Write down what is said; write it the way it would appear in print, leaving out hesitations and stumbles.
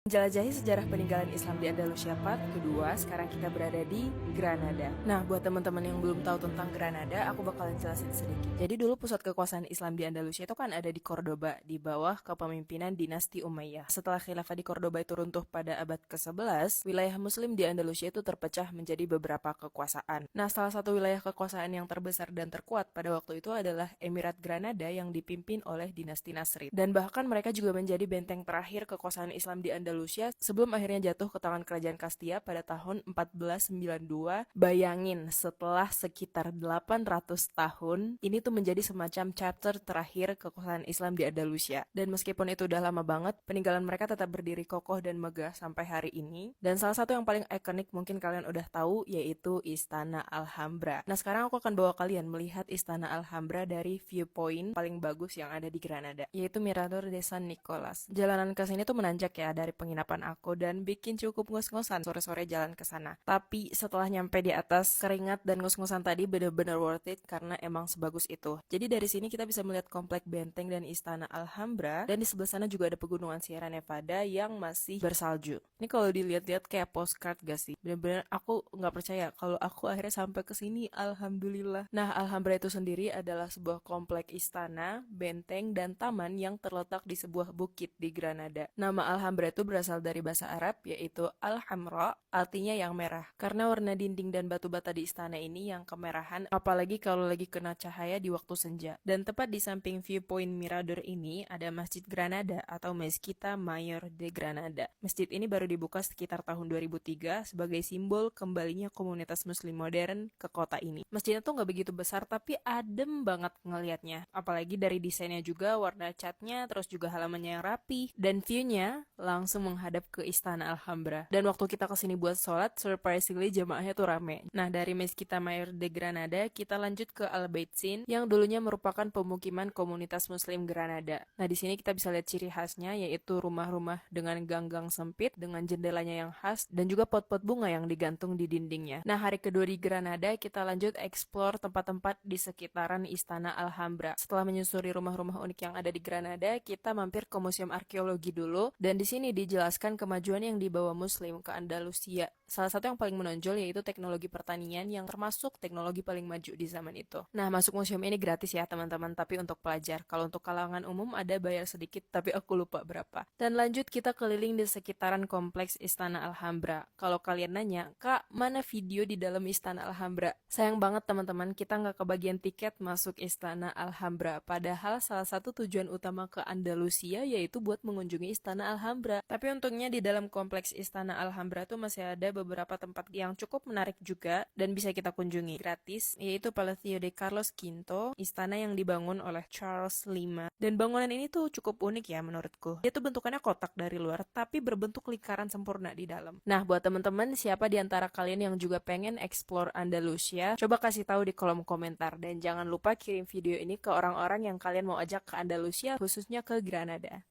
Menjelajahi sejarah peninggalan Islam di Andalusia part kedua, sekarang kita berada di Granada. Nah, buat teman-teman yang belum tahu tentang Granada, aku bakalan jelasin sedikit. Jadi dulu pusat kekuasaan Islam di Andalusia itu kan ada di Cordoba, di bawah kepemimpinan dinasti Umayyah. Setelah khilafah di Cordoba itu runtuh pada abad ke-11, wilayah muslim di Andalusia itu terpecah menjadi beberapa kekuasaan. Nah, salah satu wilayah kekuasaan yang terbesar dan terkuat pada waktu itu adalah Emirat Granada yang dipimpin oleh dinasti Nasrid. Dan bahkan mereka juga menjadi benteng terakhir kekuasaan Islam di Andalusia sebelum akhirnya jatuh ke tangan kerajaan Kastia pada tahun 1492. Bayangin, setelah sekitar 800 tahun, ini tuh menjadi semacam chapter terakhir kekuasaan Islam di Andalusia. Dan meskipun itu udah lama banget, peninggalan mereka tetap berdiri kokoh dan megah sampai hari ini. Dan salah satu yang paling ikonik mungkin kalian udah tahu, yaitu Istana Alhambra. Nah, sekarang aku akan bawa kalian melihat Istana Alhambra dari viewpoint paling bagus yang ada di Granada, yaitu Mirador de San Nicolas. Jalanan ke sini tuh menanjak ya dari penginapan aku dan bikin cukup ngos-ngosan sore-sore jalan ke sana. Tapi setelah nyampe di atas, keringat dan ngos-ngosan tadi bener-bener worth it karena emang sebagus itu. Jadi dari sini kita bisa melihat komplek benteng dan Istana Alhambra, dan di sebelah sana juga ada pegunungan Sierra Nevada yang masih bersalju. Ini kalau dilihat-lihat kayak postcard gak sih? Bener-bener aku nggak percaya kalau aku akhirnya sampai ke sini, alhamdulillah. Nah, Alhambra itu sendiri adalah sebuah komplek istana, benteng, dan taman yang terletak di sebuah bukit di Granada. Nama Alhambra itu berasal dari bahasa Arab, yaitu Al-Hamra, artinya yang merah. Karena warna dinding dan batu bata di istana ini yang kemerahan, apalagi kalau lagi kena cahaya di waktu senja. Dan tepat di samping viewpoint Mirador ini ada Masjid Granada atau Mezquita Mayor de Granada. Masjid ini baru dibuka sekitar tahun 2003 sebagai simbol kembalinya komunitas muslim modern ke kota ini. Masjidnya tuh nggak begitu besar tapi adem banget ngelihatnya. Apalagi dari desainnya juga, warna catnya, terus juga halamannya yang rapi, dan view-nya langsung menghadap ke Istana Alhambra. Dan waktu kita kesini buat sholat, surprisingly jamaahnya tuh rame. Nah, dari Mezquita Mayor de Granada, kita lanjut ke Albaicin yang dulunya merupakan pemukiman komunitas muslim Granada. Nah, di sini kita bisa lihat ciri khasnya, yaitu rumah-rumah dengan gang-gang sempit, dengan jendelanya yang khas, dan juga pot-pot bunga yang digantung di dindingnya. Nah, hari kedua di Granada, kita lanjut explore tempat-tempat di sekitaran Istana Alhambra. Setelah menyusuri rumah-rumah unik yang ada di Granada, kita mampir ke Museum Arkeologi dulu, dan di sini dijelaskan kemajuan yang dibawa Muslim ke Andalusia. Salah satu yang paling menonjol yaitu teknologi pertanian yang termasuk teknologi paling maju di zaman itu. Nah, masuk museum ini gratis ya teman-teman, tapi untuk pelajar. Kalau untuk kalangan umum ada bayar sedikit, tapi aku lupa berapa. Dan lanjut kita keliling di sekitaran kompleks Istana Alhambra. Kalau kalian nanya, Kak, mana video di dalam Istana Alhambra? Sayang banget teman-teman, kita nggak kebagian tiket masuk Istana Alhambra. Padahal salah satu tujuan utama ke Andalusia yaitu buat mengunjungi Istana Alhambra. Tapi untungnya di dalam kompleks Istana Alhambra tuh masih ada beberapa tempat yang cukup menarik juga dan bisa kita kunjungi gratis, yaitu Palacio de Carlos V, istana yang dibangun oleh Charles V. Dan bangunan ini tuh cukup unik ya menurutku. Dia tuh bentukannya kotak dari luar tapi berbentuk lingkaran sempurna di dalam. Nah, buat teman-teman, siapa di antara kalian yang juga pengen explore Andalusia, coba kasih tahu di kolom komentar, dan jangan lupa kirim video ini ke orang-orang yang kalian mau ajak ke Andalusia, khususnya ke Granada.